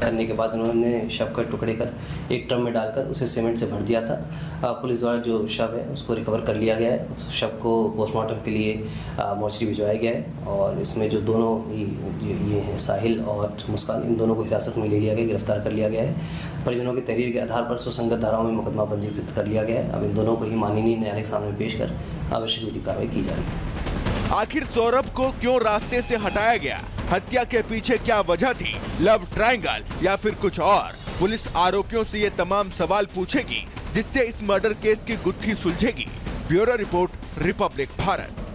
करने के बाद उन्होंने शव के टुकड़े कर एक ड्रम में डालकर उसे सीमेंट से भर दिया था। पुलिस द्वारा जो शव है उसको रिकवर कर लिया गया है। उस शव को पोस्टमार्टम के लिए मोर्चरी भिजवाया गया है और इसमें जो दोनों ये हैं साहिल और मुस्कान, इन दोनों को हिरासत में ले लिया गया, गिरफ्तार कर लिया गया है। परिजनों की तहरीर के आधार पर सुसंगत धाराओं में मुकदमा पंजीकृत कर लिया गया है। अब इन दोनों को ही माननीय न्यायालय के सामने पेश कर आवश्यक विधिक कार्रवाई की जा रही है। आखिर सौरभ को क्यों रास्ते से हटाया गया? हत्या के पीछे क्या वजह थी? लव ट्रायंगल या फिर कुछ और? पुलिस आरोपियों से ये तमाम सवाल पूछेगी जिससे इस मर्डर केस की गुत्थी सुलझेगी। Bureau report, republic Bharat.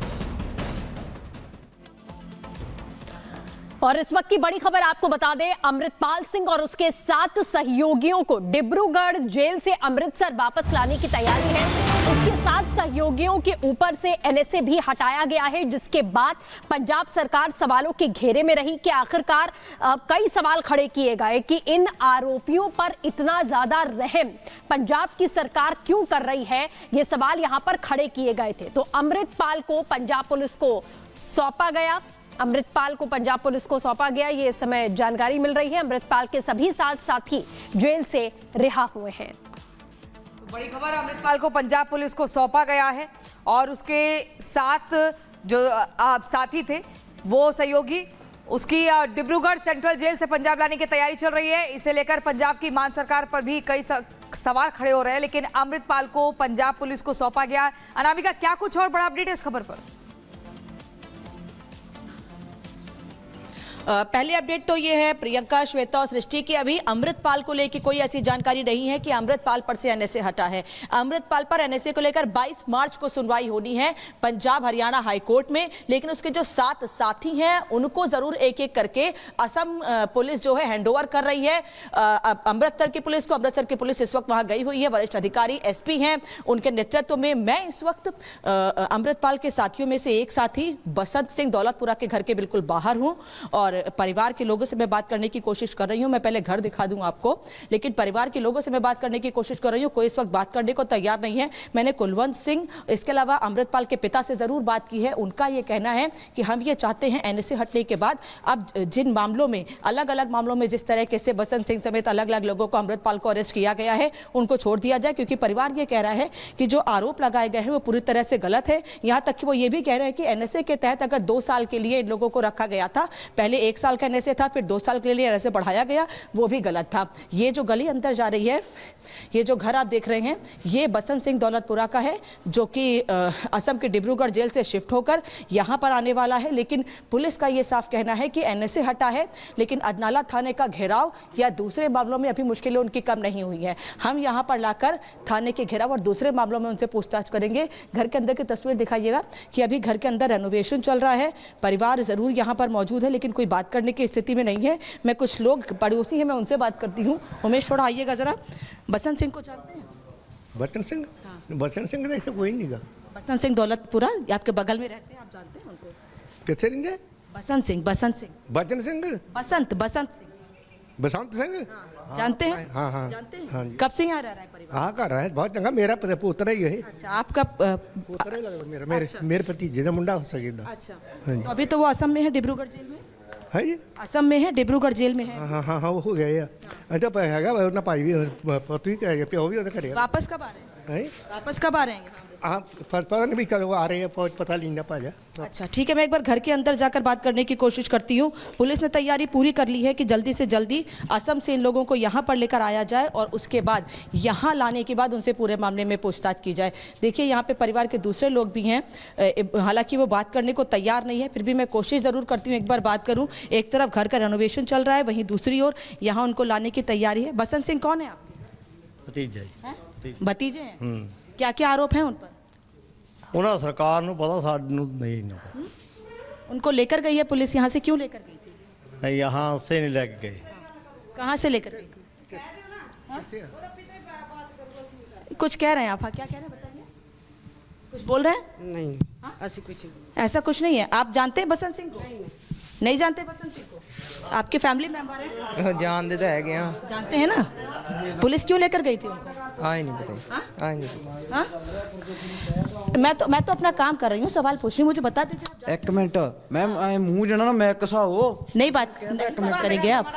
और इस वक्त की बड़ी खबर आपको बता दें, अमृतपाल सिंह और उसके 7 सहयोगियों को डिब्रूगढ़ जेल से अमृतसर वापस लाने की तैयारी है। उसके 7 सहयोगियों के ऊपर से एनएसए भी हटाया गया है, जिसके बाद पंजाब सरकार सवालों के घेरे में रही कि आखिरकार कई सवाल खड़े किए गए कि इन आरोपियों पर इतना ज्यादा रहम पंजाब की सरकार क्यों कर रही है। ये सवाल यहां पर खड़े किए गए थे। तो अमृतपाल को पंजाब पुलिस को सौंपा गया। अमृतपाल को पंजाब पुलिस को सौंपा गया, ये इस समय जानकारी मिल रही है। अमृतपाल के सभी 7 साथी जेल से रिहा हुए हैं। तो बड़ी खबर, अमृतपाल को पंजाब पुलिस को सौंपा गया है और उसके 7 जो साथी थे वो सहयोगी उसकी डिब्रूगढ़ सेंट्रल जेल से पंजाब लाने की तैयारी चल रही है। इसे लेकर पंजाब की मान सरकार पर भी कई सवाल खड़े हो रहे हैं, लेकिन अमृतपाल को पंजाब पुलिस को सौंपा गया। अनामिका, क्या कुछ और बड़ा अपडेट है इस खबर पर? पहले अपडेट तो ये है प्रियंका, श्वेता और सृष्टि की अभी अमृतपाल को लेकर कोई ऐसी जानकारी नहीं है कि अमृतपाल पर से एनएसए हटा है। अमृतपाल पर एनएसए को लेकर 22 मार्च को सुनवाई होनी है पंजाब हरियाणा हाई कोर्ट में, लेकिन उसके जो 7 साथी हैं उनको जरूर एक एक करके असम पुलिस जो है हैंडओवर कर रही है अमृतसर की पुलिस को। अमृतसर की पुलिस इस वक्त वहां गई हुई है, वरिष्ठ अधिकारी एसपी हैं उनके नेतृत्व में। मैं इस वक्त अमृतपाल के साथियों में से एक साथी बसंत सिंह दौलतपुरा के घर के बिल्कुल बाहर हूं और परिवार के लोगों से मैं बात करने की कोशिश कर रही हूं। मैं पहले घर दिखा दूं आपको, लेकिन परिवार के लोगों से मैं बात करने की कोशिश कर रही हूं। कोई इस वक्त बात करने को तैयार नहीं है। मैंने कुलवंत सिंह, इसके अलावा अमृतपाल के पिता से जरूर बात की है। उनका यह कहना है कि हम ये चाहते हैं एनएसए हटने के बाद अब जिन मामलों में, अलग अलग मामलों में जिस तरह से बसंत सिंह समेत अलग अलग लोगों को अमृतपाल को अरेस्ट किया गया है उनको छोड़ दिया जाए, क्योंकि परिवार ये कह रहा है कि जो आरोप लगाए गए हैं वो पूरी तरह से गलत है। यहां तक कि वो ये भी कह रहे हैं कि एनएसए के तहत अगर 2 साल के लिए इन लोगों को रखा गया था, पहले 1 साल का एनएसए था, फिर 2 साल के लिए एनएसए बढ़ाया गया, वो भी गलत था। ये जो गली अंदर जा रही है, ये जो घर आप देख रहे हैं, ये बसंत सिंह दौलतपुरा का है, जो कि असम के डिब्रूगढ़ जेल से शिफ्ट होकर यहां पर आने वाला है। लेकिन पुलिस का ये साफ कहना है कि एनएसए हटा है, लेकिन अजनाला थाने का घेराव या दूसरे मामलों में अभी मुश्किलें उनकी कम नहीं हुई हैं। हम यहां पर लाकर थाने के घेराव और दूसरे मामलों में उनसे पूछताछ करेंगे। घर के अंदर की तस्वीर दिखाइएगा कि अभी घर के अंदर रेनोवेशन चल रहा है, परिवार जरूर यहां पर मौजूद है, लेकिन कोई बात करने की स्थिति में नहीं है। मैं कुछ लोग पड़ोसी हैं, मैं उनसे बात करती हूँ। उमेश, थोड़ा आइएगा जरा। बसंत सिंह को जानते हैं? बसंत सिंह? हाँ। बसंत सिंह ऐसा कोई नहीं गा। बसंत सिंह दौलतपुरा आपके बगल में रहते हैं, आप जानते हैं उनको? कैसे रहेंगे? बसंत सिंह, बसंत सिंह, बसंत सिंह, बसंत सिंह, बसंत सिंह, हाँ, जानते हैं? हाँ हाँ जानते हैं। हाँ। कब से यहाँ रह रहा है परिवार? हाँ, कर रहा है, बहुत चंगा। मेरा पोतरा ही है। अच्छा, आपका पोतरा ही लगता मेरा, मेरे भतीजे का मुंडा हो सकेगा। अच्छा, तो अभी तो वो असम में है, डिब्रूगढ़ जेल में है जी? असम में है, डिब्रूगढ़ जेल में है। हाँ हाँ हाँ, वो हो गया। अच्छा है ना, भाई भी पोतरी का प्यो भी उधर करेगा। वापस कब आ रहे हैं? वापस कब आ रहे हैं? हाँ, पता नहीं भी कब आ रहे हैं, पता नहीं ना पाया। अच्छा, ठीक है, मैं एक बार घर के अंदर जाकर बात करने की कोशिश करती हूँ। पुलिस ने तैयारी पूरी कर ली है कि जल्दी से जल्दी असम से इन लोगों को यहाँ पर लेकर आया जाए और उसके बाद यहाँ लाने के बाद उनसे पूरे मामले में पूछताछ की जाए। देखिए, यहाँ पे परिवार के दूसरे लोग भी हैं, हालांकि वो बात करने को तैयार नहीं है, फिर भी मैं कोशिश ज़रूर करती हूँ एक बार बात करूँ। एक तरफ घर का रेनोवेशन चल रहा है, वहीं दूसरी ओर यहाँ उनको लाने की तैयारी है। बसंत सिंह कौन है आपके? भतीजे हैं। क्या क्या आरोप हैं उन पर? उन्हें सरकार ਨੂੰ पता, सानू नहीं ना। उनको लेकर गई है पुलिस, यहाँ से क्यों लेकर गई थी? नहीं, यहाँ से नहीं लेके गए। कहाँ से लेकर गई? कुछ कह रहे हैं आप? हाँ, क्या कह रहे हैं बताइए। कुछ बोल रहे हैं? नहीं, ऐसा कुछ नहीं है। आप जानते हैं बसंत सिंह को? नहीं जानते बसंत सिंह को? आपके फैमिली मेंबर हैं? जानते तो है, जानते हैं ना। पुलिस क्यों लेकर गई थी उनको? आए नहीं बताइए, आए नहीं। हाँ? मैं तो अपना काम कर रही हूँ, सवाल पूछ रही हूँ, मुझे बता दीजिए। एक मिनट मैम, आए मुंह जना ना मैं कसा हो नहीं बात करेंगे आप,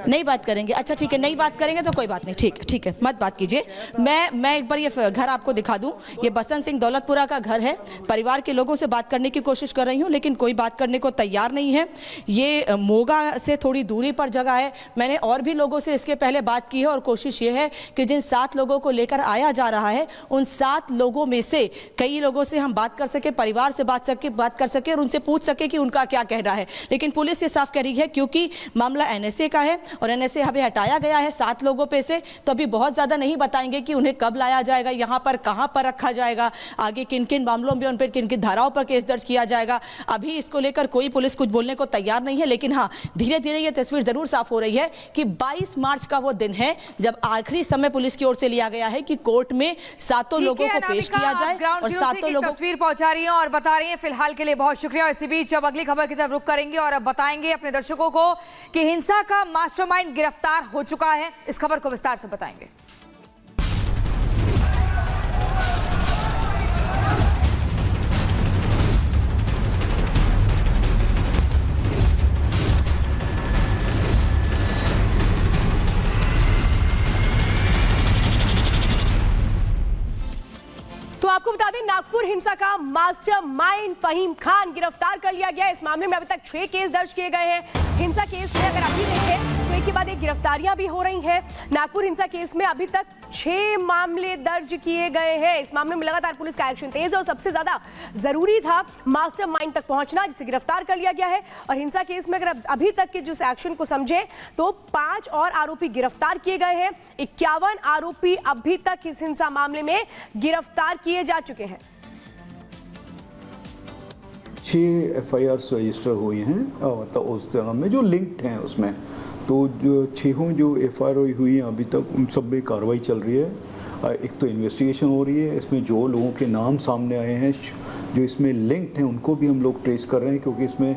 नहीं बात करेंगे। अच्छा ठीक है, नहीं बात करेंगे तो कोई बात नहीं, ठीक है, मत बात कीजिए। मैं एक बार ये घर आपको दिखा दूं। ये बसंत सिंह दौलतपुरा का घर है। परिवार के लोगों से बात करने की कोशिश कर रही हूँ, लेकिन कोई बात करने को तैयार नहीं है। ये मोगा से थोड़ी दूरी पर जगह है। मैंने और भी लोगों से इसके पहले बात की है और कोशिश ये है कि जिन 7 लोगों को लेकर आया जा रहा है, उन 7 लोगों में से कई लोगों से हम बात कर सके, परिवार से बात कर सके और उनसे पूछ सके कि उनका क्या कहना है। लेकिन पुलिस ये साफ कह रही है क्योंकि मामला एनएसए का है और एनएसए हमें हटाया गया है 7 लोगों पे से, तो अभी बहुत ज्यादा नहीं बताएंगे कि उन्हें कब लाया जाएगा, यहाँ पर कहाँ पर रखा जाएगा, आगे किन किन मामलों में उन पर किन किन धाराओं पर केस दर्ज किया जाएगा। अभी इसको लेकर कोई पुलिस कुछ बोलने को तैयार नहीं है। लेकिन हाँ, धीरे धीरे ये तस्वीर जरूर साफ हो रही है कि 22 मार्च का वो दिन है जब आखिरी समय पुलिस की ओर से लिया गया है कि कोर्ट में 7 लोगों को पेश किया जाए और 7 लोगों तस्वीर पहुंचा रही हैं और बता रही हैं। फिलहाल के लिए बहुत शुक्रिया। इसी बीच अब अगली खबर की तरफ रुख करेंगे और अब बताएंगे अपने दर्शकों को कि हिंसा का मास्टरमाइंड गिरफ्तार हो चुका है। इस खबर को विस्तार से बताएंगे। तो आपको बता दें, नागपुर हिंसा का मास्टरमाइंड फहीम खान गिरफ्तार कर लिया गया। इस मामले में अभी तक 6 केस दर्ज किए गए हैं। हिंसा केस में अगर अभी देखें तो एक के बाद एक गिरफ्तारियां भी हो रही हैं। नागपुर हिंसा केस में अभी तक 6 मामले दर्ज किए गए हैं। इस मामले में लगातार पुलिस का एक्शन तेज है और सबसे ज्यादा जरूरी था मास्टरमाइंड तक पहुंचना, जिसे गिरफ्तार कर लिया गया है। और हिंसा केस में अगर अभी तक के जिस एक्शन को समझे तो 5 और आरोपी गिरफ्तार किए गए हैं। 51 आरोपी अभी तक इस हिंसा मामले में गिरफ्तार किए जा चुके हैं। 6 FIRs रजिस्टर हुई हैं, मतलब उस तरह में जो लिंक्ड हैं उसमें। तो जो 6 जो FIR हुई हैं अभी तक उन सब में कार्रवाई चल रही है। एक तो इन्वेस्टिगेशन हो रही है, इसमें जो लोगों के नाम सामने आए हैं जो इसमें लिंक्ड हैं उनको भी हम लोग ट्रेस कर रहे हैं, क्योंकि इसमें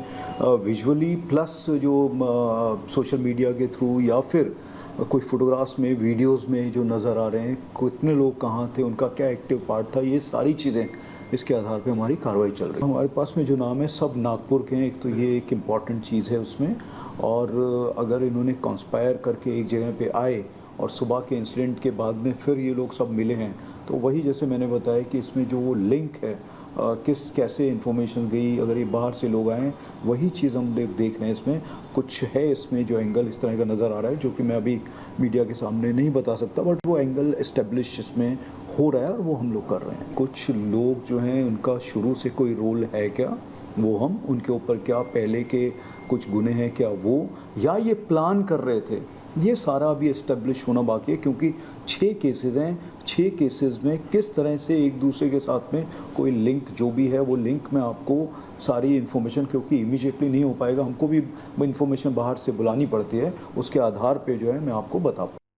विजुअली प्लस जो सोशल मीडिया के थ्रू या फिर कोई फोटोग्राफ्स में, वीडियोस में जो नज़र आ रहे हैं, कितने लोग कहाँ थे, उनका क्या एक्टिव पार्ट था, ये सारी चीज़ें इसके आधार पे हमारी कार्रवाई चल रही है। हमारे पास में जो नाम है सब नागपुर के हैं। एक तो ये एक इम्पॉर्टेंट चीज़ है उसमें, और अगर इन्होंने कॉन्स्पायर करके एक जगह पे आए और सुबह के इंसिडेंट के बाद में फिर ये लोग सब मिले हैं, तो वही जैसे मैंने बताया कि इसमें जो वो लिंक है, कैसे इन्फॉर्मेशन गई, अगर ये बाहर से लोग आए, वही चीज़ हम देख रहे हैं। इसमें कुछ है, इसमें जो एंगल इस तरह का नज़र आ रहा है जो कि मैं अभी मीडिया के सामने नहीं बता सकता, बट वो एंगल इस्टेब्लिश इसमें हो रहा है और वो हम लोग कर रहे हैं। कुछ लोग जो हैं उनका शुरू से कोई रोल है क्या, वो हम उनके ऊपर क्या पहले के कुछ गुने हैं क्या वो, या ये प्लान कर रहे थे, ये सारा अभी इस्टेब्लिश होना बाकी है। क्योंकि 6 केसेस हैं, 6 केसेस में किस तरह से एक दूसरे के साथ में कोई लिंक जो भी है, वो लिंक में आपको सारी इन्फॉर्मेशन, क्योंकि इमीडिएटली नहीं हो पाएगा, हमको भी इन्फॉर्मेशन बाहर से बुलानी पड़ती है, उसके आधार पे जो है मैं आपको बता पाऊँ।